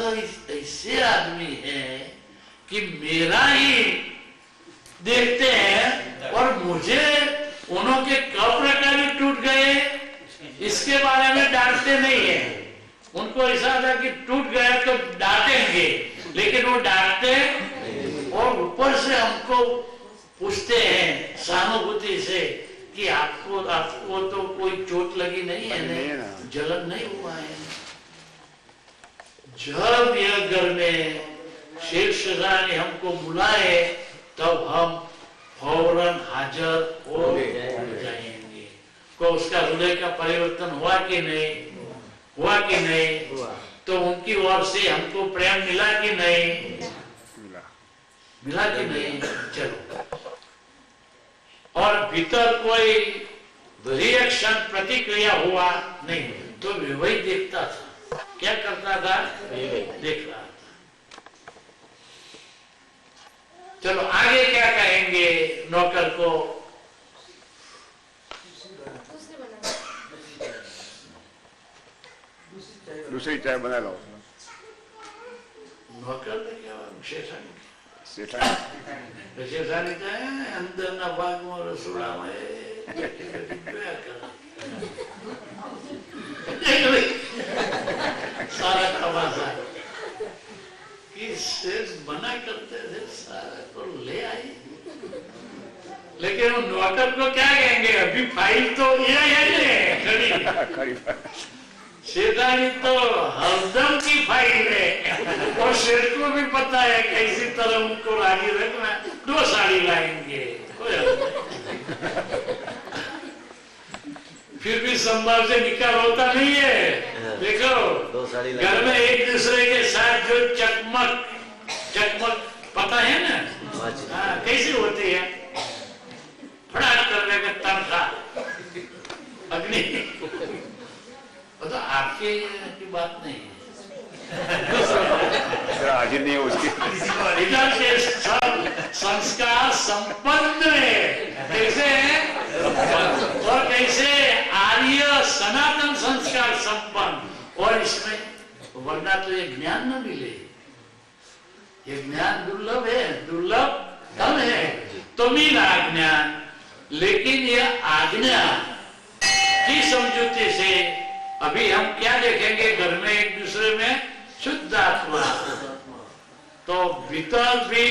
ऐसे आदमी है कि मेरा ही देखते हैं और मुझे उनके कप रकाबी टूट गए, इसके बारे में डांटते नहीं है। उनको ऐसा था कि टूट गया तो डांटेंगे, लेकिन वो डांटते और ऊपर से हमको पूछते हैं सहानुभूति से कि आपको तो कोई चोट लगी नहीं है ना, जलन नहीं हुआ है। जब यह घर में शेख ने हमको बुलाए तब हम फौरन हाजिर हो जाएंगे। को उसका हृदय का परिवर्तन हुआ कि नहीं, तो उनकी ओर से हमको प्रेम मिला कि नहीं, मिला कि नहीं, चलो। और भीतर कोई रिएक्शन प्रतिक्रिया हुआ नहीं, तो वही देखता था, क्या करता था, देख रहा था। चलो आगे क्या कहेंगे नौकर को, दूसरी चाय बना लो। नौकर ने क्या, शेषन सेठा શેઠાણી કહે અંદરના ભાગમાં રસોડામાં જોયા કરે. सारा तमाशा कि सेठ मना करते थे सारा तो ले आई, लेकिन वो नौकर को क्या कहेंगे, अभी फाइल तो ये है खड़ी. सेठानी तो हरदम की फाइल है और सेठ को भी पता है कैसी तरह उनको राजी रखना. 2 साड़ी लाएंगे, फिर भी संभव से निकाल होता नहीं है. देखो घर में एक दूसरे के साथ जो चकमक पता है ना, हाँ, कैसी होती है, फटाक करने का तनखा अग्नि. तो आपके की बात नहीं है, हाजिर नहीं है उसकी. इधर के सब संस्कार संपन्न है. कैसे है और कैसे आर्य सनातन संस्कार संपन्न. और इसमें वरना तो ये ज्ञान न मिले. ये ज्ञान दुर्लभ है, दुर्लभ कम है तो मिला ज्ञान. लेकिन ये आज्ञा की समझौते से अभी हम क्या देखेंगे, घर में एक दूसरे में शुद्ध आत्मा. तो भीतर भी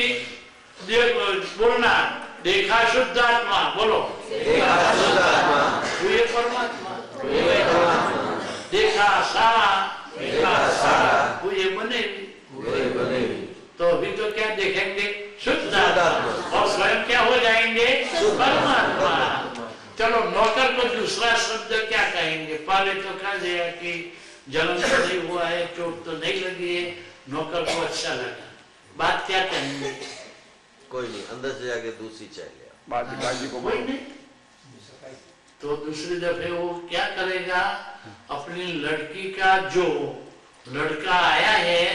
बोलना, देखा शुद्ध आत्मा, बोलो वो ये परमात्मा. देखा सारा वो ये बनेगी. तो अभी तो क्या देखेंगे, शुद्ध आत्मा, और स्वयं क्या हो जाएंगे, परमात्मा. चलो नौकर को दूसरा शब्द क्या कहेंगे. पहले तो कह दिया कि जन्म तो नहीं हुआ है, चोट तो नहीं लगी है, नौकर को अच्छा लगा. बात क्या कहेंगे, कोई नहीं, अंदर से जाके दूसरी चाय ले आओ. बात पिताजी को कोई बोलो. नहीं. तो दूसरी दफे वो क्या करेगा, अपनी लड़की का जो लड़का आया है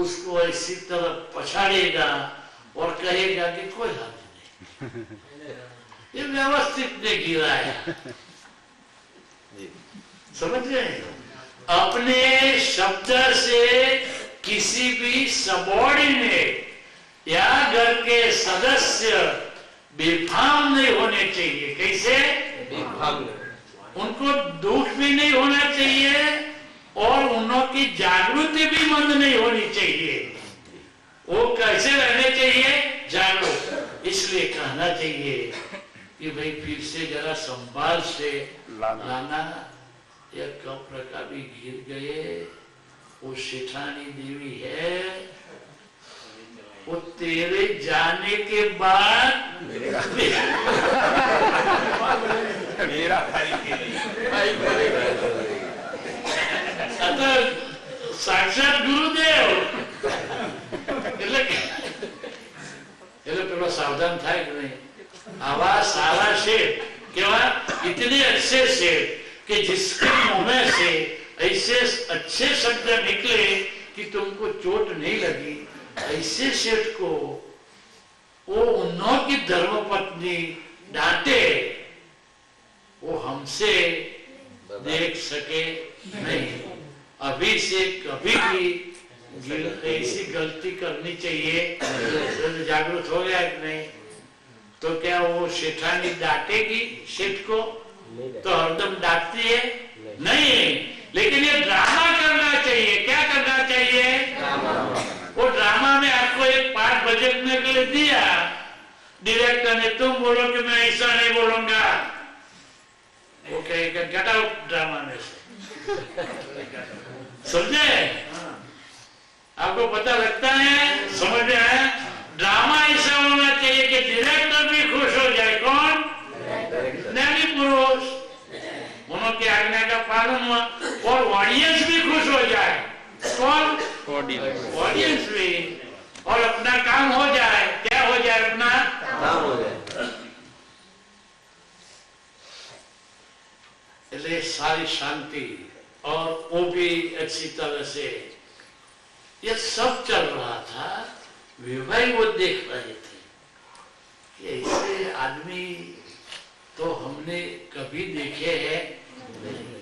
उसको ऐसी तरह पछाड़ेगा और कहेगा कि कोई हाथ नहीं, ये व्यवस्थित ने गिरा है. समझ गए. अपने शब्द से किसी भी सबॉर्डिनेट या घर के सदस्य बेफाम नहीं होने चाहिए. कैसे बेफाम, उनको दुख भी नहीं होना चाहिए और उनकी जागृति भी मंद नहीं होनी चाहिए. वो कैसे रहने चाहिए, जागरूक. इसलिए कहना चाहिए कि भाई फिर से जरा संभाल से लाना. यह कपड़ा का भी गिर गए. वो शेठानी देवी है, वो तेरे जाने के बाद मेरा साक्षात गुरुदेव. એટલે પેલો સાવધાન થાય કે નહીં. આવા સારા શેઠ કેવા, इतने अच्छे शेठ कि जिसके मुंह में से ऐसे अच्छे शब्द निकले कि तुमको चोट नहीं लगी, ऐसे शेठ को वो उन्हों की धर्मपत्नी डांटे, वो हमसे देख सके नहीं. अभी से कभी भी ऐसी गलती करनी चाहिए. जागरूक हो गया कि नहीं, तो क्या वो शेठानी डांटेगी शेठ को, तो हरदम डांटती है नहीं. लेकिन ये ड्रामा करना चाहिए. क्या करना चाहिए, वो ड्रामा में आपको एक पार्ट बजटने के लिए दिया डायरेक्टर ने, तुम बोलो कि मैं ऐसा नहीं बोलूंगा. वो कहेगा गेट आउट ड्रामा में से. समझे, आपको पता लगता है, समझ में आया. ड्रामा ऐसा होना चाहिए कि डायरेक्टर भी खुश हो जाए. कौन, ज्ञानी पुरुष, उनकी आज्ञा का पालन हुआ और ऑडियंस भी खुश हो जाए. कौन, ऑडियंस भी. और अपना काम हो जाए. क्या हो जाए, अपना काम हो जाए. इसलिए सारी शांति और वो भी अच्छी तरह से ये सब चल रहा था. विवाह वो देख रहे थे कि ऐसे आदमी तो हमने कभी देखे हैं नहीं.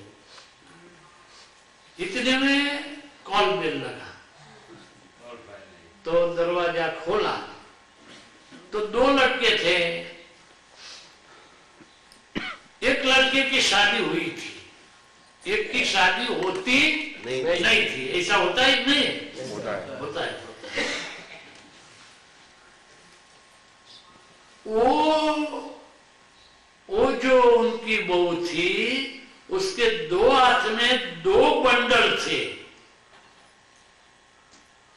इतने में कॉल बेल लगा तो दरवाजा खोला तो तो 2 लड़के थे। एक लड़के की शादी हुई थी, एक की शादी होती नहीं थी। ऐसा होता ही नहीं होता है। वो जो उनकी बहू थी, उसके 2 हाथ में 2 बंडल थे।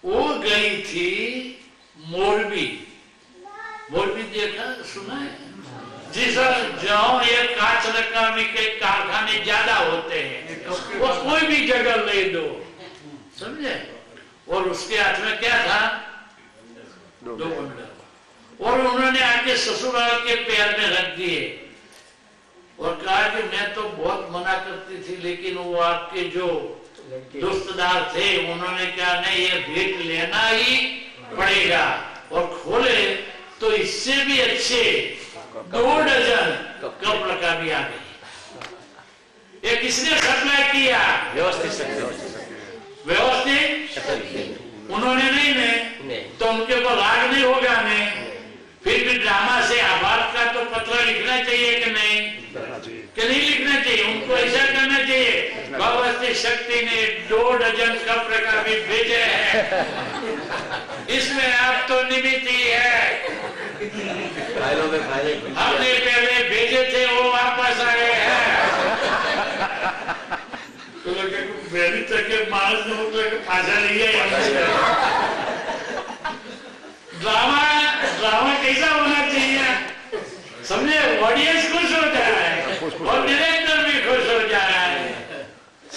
वो गई थी मोरबी देखा सुना है जी सर, जहाँ ये कांच लकड़ी के कारखाने ज्यादा होते हैं, वो कोई भी जगह ले दो, समझे। और उसके हाथ में क्या था? 2 बंडल। और उन्होंने आके ससुराल के पैर में रख दिए और कहा कि मैं तो बहुत मना करती थी, लेकिन वो आपके जो दोस्तदार थे उन्होंने कहा नहीं, ये भेंट लेना ही पड़ेगा। और खोले तो इससे भी अच्छे 2 डजन कप लगा भी आ गई। ये किसने सप्लाई किया? व्यवस्थित उन्होंने नहीं तो उनके ऊपर राग नहीं होगा। नहीं फिर भी ड्रामा से आभार का तो पत्र लिखना चाहिए कि नहीं लिखना चाहिए? उनको ऐसा करना चाहिए, भगवती शक्ति ने 2 डजन कप रखा भी भेजे हैं, इसमें आप तो निमित्त ही है। हमने पहले भेजे थे, वो वापस आए हैं। तो मेरी तक मानस पाछा नहीं है। ड्रामा कैसा होना चाहिए, समझे? ऑडियंस खुश हो जा रहा है और डायरेक्टर भी खुश हो जा रहा है,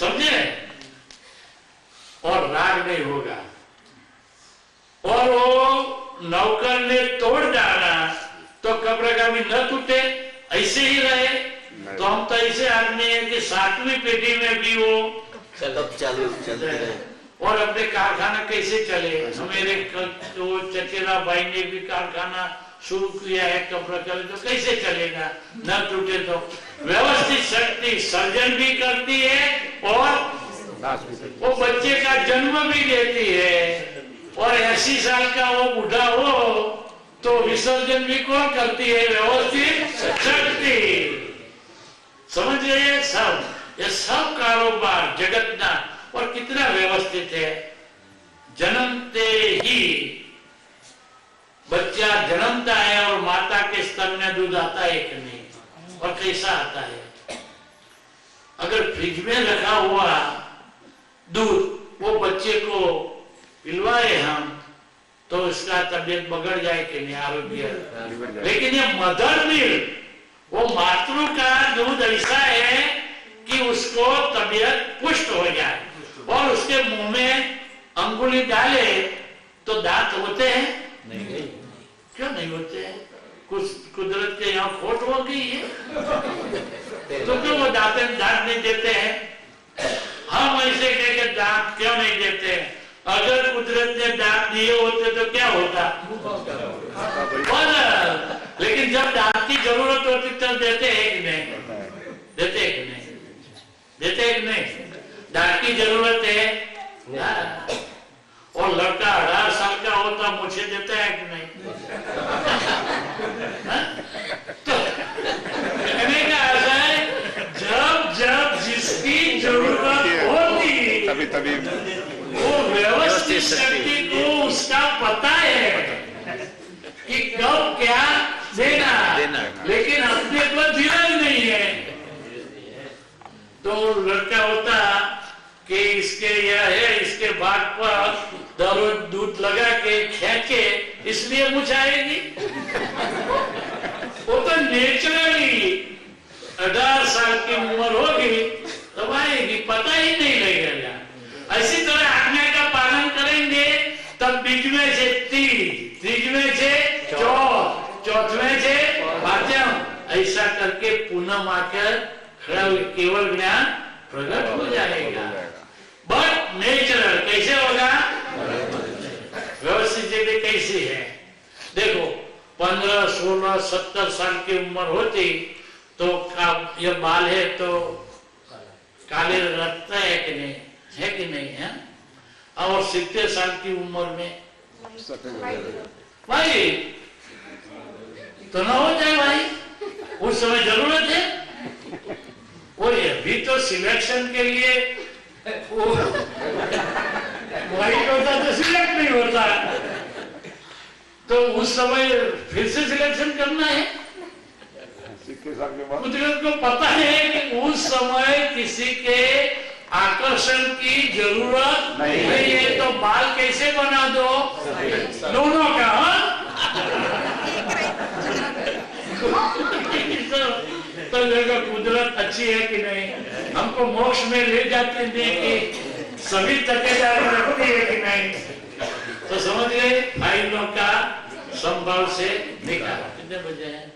समझे। और राग नहीं होगा। और वो नौकर ने तोड़ डाला तो कब्र का भी न टूटे, ऐसे ही रहे। तो हम तो ऐसे आदमी हैं कि 7वीं पेटी में भी वो चलते रहे। और अपने कारखाना कैसे चले? मेरे तो चचेरा भाई ने भी कारखाना शुरू किया है, कब्र चले तो कैसे चलेगा? न टूटे तो। व्यवस्थित शक्ति सर्जन भी करती है और वो बच्चे का जन्म भी देती है। और 80 साल का वो बूढ़ा हो तो विसर्जन भी कौन करती है? व्यवस्थित शक्ति। समझ रहे? ये सब कारोबार जगत ना, और कितना व्यवस्थित है। जन्मते ही बच्चा जन्मता है और माता के स्तन में दूध आता है कि नहीं? और कैसा आता है? अगर फ्रिज में रखा हुआ दूध वो बच्चे को पिलवाए हम तो इसका तबियत बगड़ जाए कि नहीं? आरोग्य। लेकिन ये मदर मिल्क, वो मातृ का दूध ऐसा है कि उसको तबियत पुष्ट हो जाए। और उसके मुंह में अंगुली डाले तो दांत होते हैं? नहीं। क्यों नहीं होते हैं? कुछ कुदरत के यहाँ खोट हो गई है तो क्यों वो दांत नहीं देते हैं? हम ऐसे कह के दांत क्यों नहीं देते हैं? अगर कुदरत ने दांत दिए होते तो क्या होता? लेकिन जब दांत की जरूरत होती तब देते हैं कि नहीं? देते हैं कि नहीं? देते हैं कि नहीं? दांत की जरूरत है। और लड़का 18 साल का होता मुझे देता है कि नहीं? तो कहने का ऐसा है, जब जिसकी जरूरत होती तभी वो व्यवस्थित शक्ति को उसका पता है कि कब क्या देना। लेकिन अपने को दिया नहीं है। तो लड़का होता कि इसके यह है, इसके भाग पर दररोज दूध लगा के खेचे, इसलिए मुझ आएगी। वो तो नेचुरली 18 साल की उम्र होगी तब आएगी, पता ही नहीं लगेगा। ऐसी तरह आज्ञा का पालन करेंगे तब बीच में से तीज में से चौथवें से पांचम, ऐसा करके पूनम आकर केवल ज्ञान प्रकट हो जाएगा। बट नेचुरल कैसे होगा? व्यवस्थित जगह कैसी है? देखो 15, 16, 70 साल की उम्र होती तो ये बाल है तो काले रखता है कि नहीं? है कि नहीं है? और 70 साल की उम्र में भाई तो ना हो जाए भाई, उस समय जरूरत है। वो अभी तो सिलेक्शन के लिए वो वाइट होता तो सिलेक्ट नहीं होता, तो उस समय फिर से सिलेक्शन करना है। कुदरत को पता है कि उस समय किसी के आकर्षण की जरूरत नहीं है, तो बाल कैसे बना दो दोनों का। तो देखो कुदरत अच्छी है कि नहीं, हमको मोक्ष में ले जाती है कि सभी तकेदारी रखती है कि नहीं। तो समझ गए, फाइलों का संभव से निकाला। कितने बजे हैं?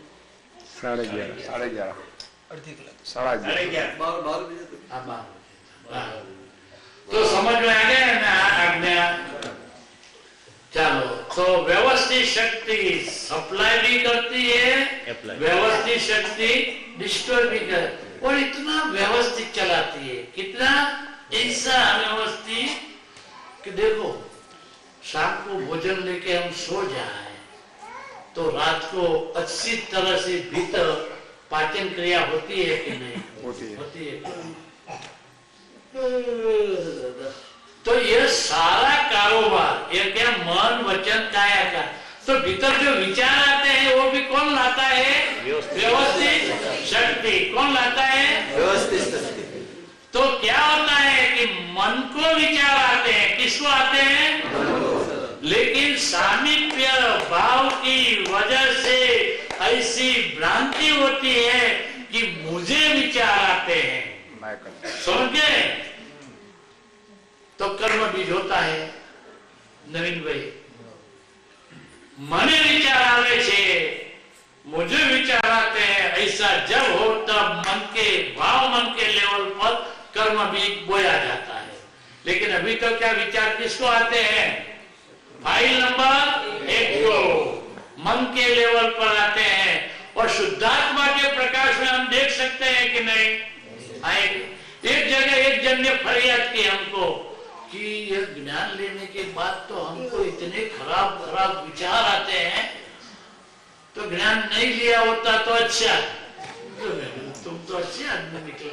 11:30 12 बजे तक। तो समझ में आ गया ना आज्ञा। चलो, तो व्यवस्थित शक्ति सप्लाई भी करती है, व्यवस्थित शक्ति डिस्ट्रॉय भी कर, और इतना व्यवस्थित चलाती है। कितना ऐसा व्यवस्थित कि देखो शाम को भोजन लेके हम सो जाए तो रात को अच्छी तरह से भीतर पाचन क्रिया होती है कि नहीं? होती है। तो ये सारा कारोबार ये क्या मन वचन काया का, तो भीतर जो विचार आते हैं वो भी कौन लाता है? व्यवस्थित शक्ति। कौन लाता है? व्यवस्थित शक्ति। तो क्या होता है कि मन को विचार आते हैं, किसको आते हैं? लेकिन सामीप्य भाव की वजह से ऐसी भ्रांति होती है कि मुझे विचार आते हैं। समझ गए? तो कर्म बीज होता है। नवीन भाई, मने विचार आवे छे, मुझे विचार आते हैं, ऐसा जब हो तब मन के भाव, मन के लेवल पर कर्म बीज बोया जाता है। लेकिन अभी तो क्या विचार किसको आते हैं? फाइल नंबर 1 को मन के लेवल पर आते हैं। और शुद्धात्मा के प्रकाश में हम देख सकते हैं कि नहीं? एक जगह एक जन ने फरियाद की हमको कि यह ज्ञान लेने के बाद तो हमको इतने खराब खराब विचार आते हैं, तो ज्ञान नहीं लिया होता तो अच्छा। तुम तो अच्छे आदमी निकले।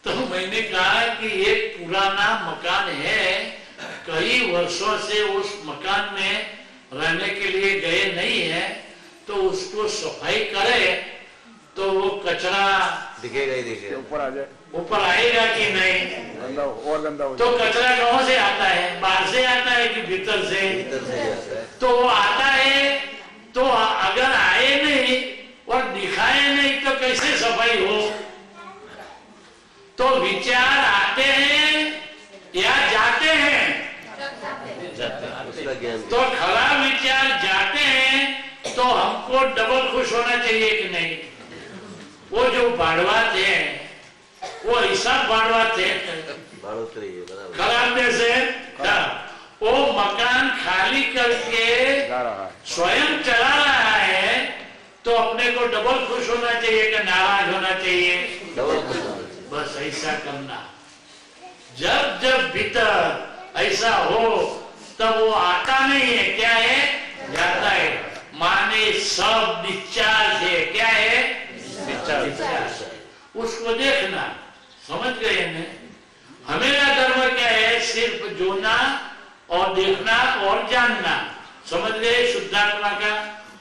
तो मैंने कहा कि एक पुराना मकान है, कई वर्षों से उस मकान में रहने के लिए गए नहीं है, तो उसको सफाई करे तो वो कचरा दिखेगा ही दिखेगा, ऊपर आ जाए, ऊपर आएगा कि नहीं? गंदा और गंदा हो तो कचरा कहां से आता है? बाहर से आता है कि भीतर से? भीतर से आता है। तो वो आता है, तो अगर आए नहीं और दिखाए नहीं तो कैसे सफाई हो? तो विचार आते हैं या जाते हैं? उसका ज्ञान। तो खराब विचार जाते हैं तो हमको डबल खुश होना चाहिए कि नहीं? वो जो बाढ़वाते हैं वो हिसाब बाढ़वाते हैं, बढ़ोतरी है बराबर। खराब में से वो मकान खाली करके जा रहा है, स्वयं चला रहा है, तो अपने को डबल खुश होना चाहिए कि नाराज होना चाहिए? डबल खुश होना चाहिए। बस ऐसा करना। जब जब भीतर ऐसा हो तब वो आता नहीं है, क्या है? जाता है। माने सब डिस्चार्ज है। क्या है? डिस्चार्ज। उसको देखना। समझ गए ना? हमेरा धर्म क्या है? सिर्फ जोना और देखना और जानना। समझ गए? शुद्धात्मा का।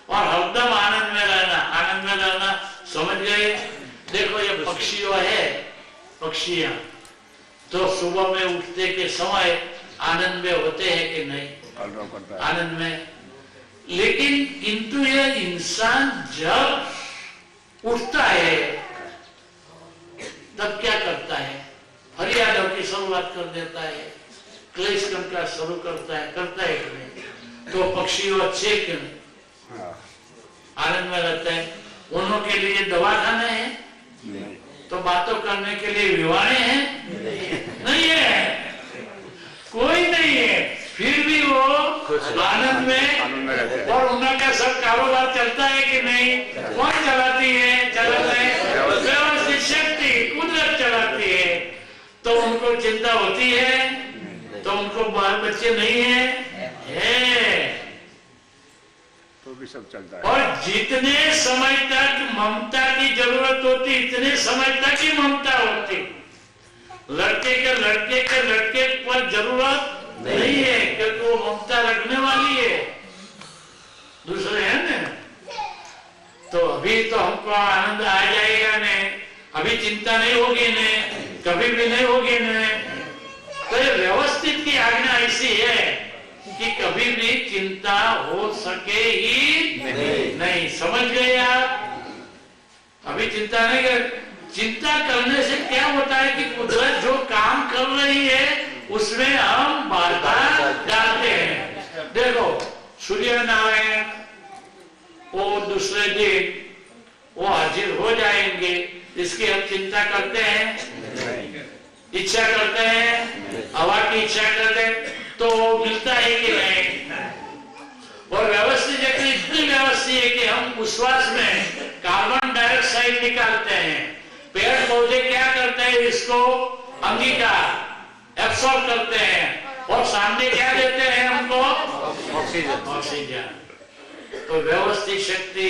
और हरदम आनंद में रहना, आनंद में रहना। समझ गए? देखो ये पक्षियों है, पक्षियां तो सुबह में उठते के समय आनंद में होते हैं कि नहीं? आनंद में। लेकिन किंतु ये इंसान जब उठता है तब क्या करता है? फरियादों की शुरुआत कर देता है, क्लेश का शुरू करता है कि नहीं? तो पक्षियों अच्छे क्यों आनंद में रहते हैं? उन्हों के लिए दवाखाने हैं, तो बातों करने के लिए विवाहें हैं? नहीं है, कोई नहीं है, फिर भी वो आनंद में रहते हैं। और उनका सब कारोबार चलता है कि नहीं? कौन चलाती है? चलाते हैं व्यवस्थित शक्ति, कुदरत चलाती है। तो उनको चिंता होती है? तो उनको बाल बच्चे नहीं है? तो भी सब चलता है। और जितने समय तक ममता की जरूरत होती इतने समय तक ही ममता होती। लड़के पर जरूरत नहीं है क्योंकि वो ममता रखने वाली है, दूसरे है ना। तो अभी तो हमको आनंद आ जाएगा ने, अभी चिंता नहीं होगी ने, कभी भी नहीं होगी ने। तो ये व्यवस्थित की आज्ञा ऐसी है कि कभी भी चिंता हो सके ही नहीं। समझ गए आप? अभी चिंता नहीं कर। चिंता करने से क्या होता है कि कुदरत जो काम कर रही है उसमें हम बाधा डालते हैं। देखो सूर्य नारायण वो दूसरे दिन वो हाजिर हो जाएंगे, इसकी हम चिंता करते हैं, इच्छा करते हैं, हवा की इच्छा करते हैं तो मिलता है कि नहीं। और व्यवस्थित जगह इतनी व्यवस्थित है कि हम उश्वास में कार्बन डाइऑक्साइड निकालते हैं। पेड़ पौधे क्या करते हैं, इसको अंगीकार एब्सॉर्ब करते हैं और सामने क्या देते हैं हमको, ऑक्सीजन। तो व्यवस्थित शक्ति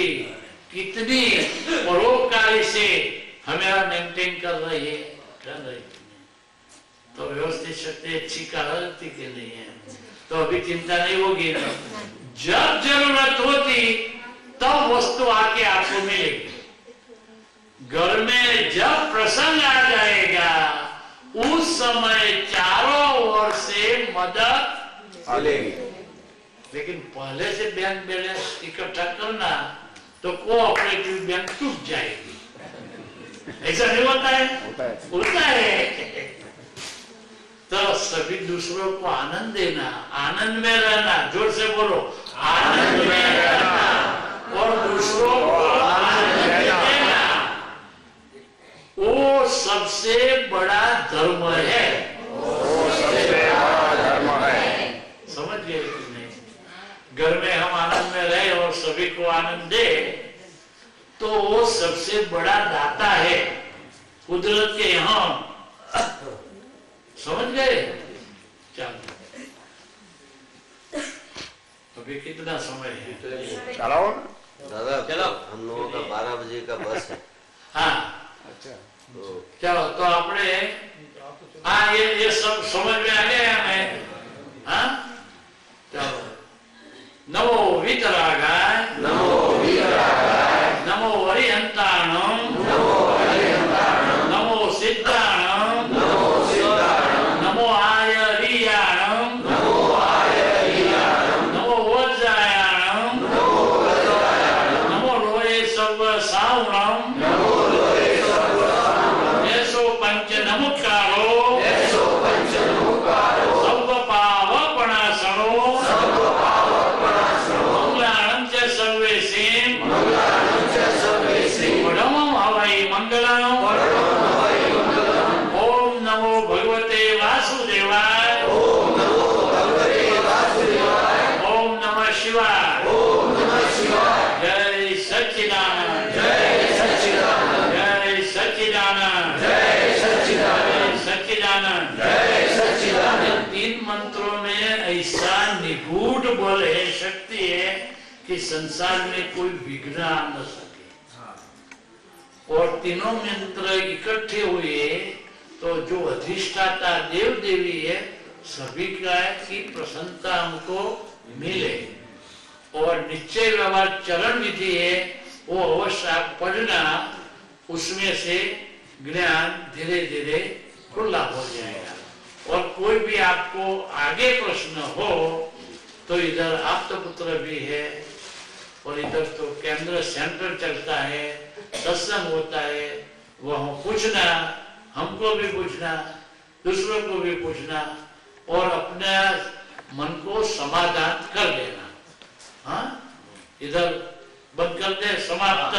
कितनी परोपकारी से हमें मेंटेन कर रही है, तो व्यवस्थित शक्ति अच्छी करती के नहीं है तो अभी चिंता नहीं होगी। जब जरूरत होती तब वस्तु आके आपको मिलेगी। घर में जब प्रसंग आ जाएगा उस समय चारों ओर से मदद मिलेगी। लेकिन पहले से बैंक बैलेंस इकट्ठा करना तो कोऑपरेटिव बैंक टूट जाएगी। ऐसा नहीं होता है? होता है। तो सभी दूसरों को आनंद देना, आनंद में रहना, जोर से बोलो, आनंद में रहना और दूसरों को आनंद देना, वो सबसे बड़ा धर्म है। समझ गए कि नहीं? घर में हम आनंद में रहे और सभी को आनंद दे तो वो सबसे बड़ा दाता है कुदरत के यहाँ। समझ गए? चलो अभी कितना समय है? चलो दादा चलो। हम लोगों का 12 बजे का बस है। हाँ अच्छा तो चलो तो आपने हाँ ये सब समझ में आ गया हमें। हाँ चलो नमो वीतरागाय नमो वरिहंताणं नमो सिद्धाणं नमो आयरियाणं नमो वज्रायाणं नमो लोये सर्व सावणं येषो पंच नमुत्कारो सर्व पावपणासनो मंगलानं च सर्वेषां परमं हवै मंगलम्। ओम नमो भगवते वासुदेवाय। ओम नमः शिवाय। जय सच्चिदानंद। जय सच्चिदानंद। तीन मंत्रों में ऐसा निगूढ़ बल है, शक्ति है कि संसार में कोई विघ्न आ न सके। और तीनों मंत्र इकट्ठे हुए तो जो अधिष्ठाता देव देवी है सभी का की प्रसन्नता हमको मिले। और निश्चय व्यवहार चरण विधि है वो अवश्य आप पढ़ना, उसमें से ज्ञान धीरे धीरे खुला हो जाएगा। और कोई भी आपको आगे प्रश्न हो तो इधर आप्तपुत्र भी है और इधर तो केंद्र सेंटर चलता है, सत्संग होता है, वह पूछना, हमको भी पूछना, दूसरों को भी पूछना और अपने मन को समाधान कर देना। हाँ इधर बंद कर दे, समाप्त।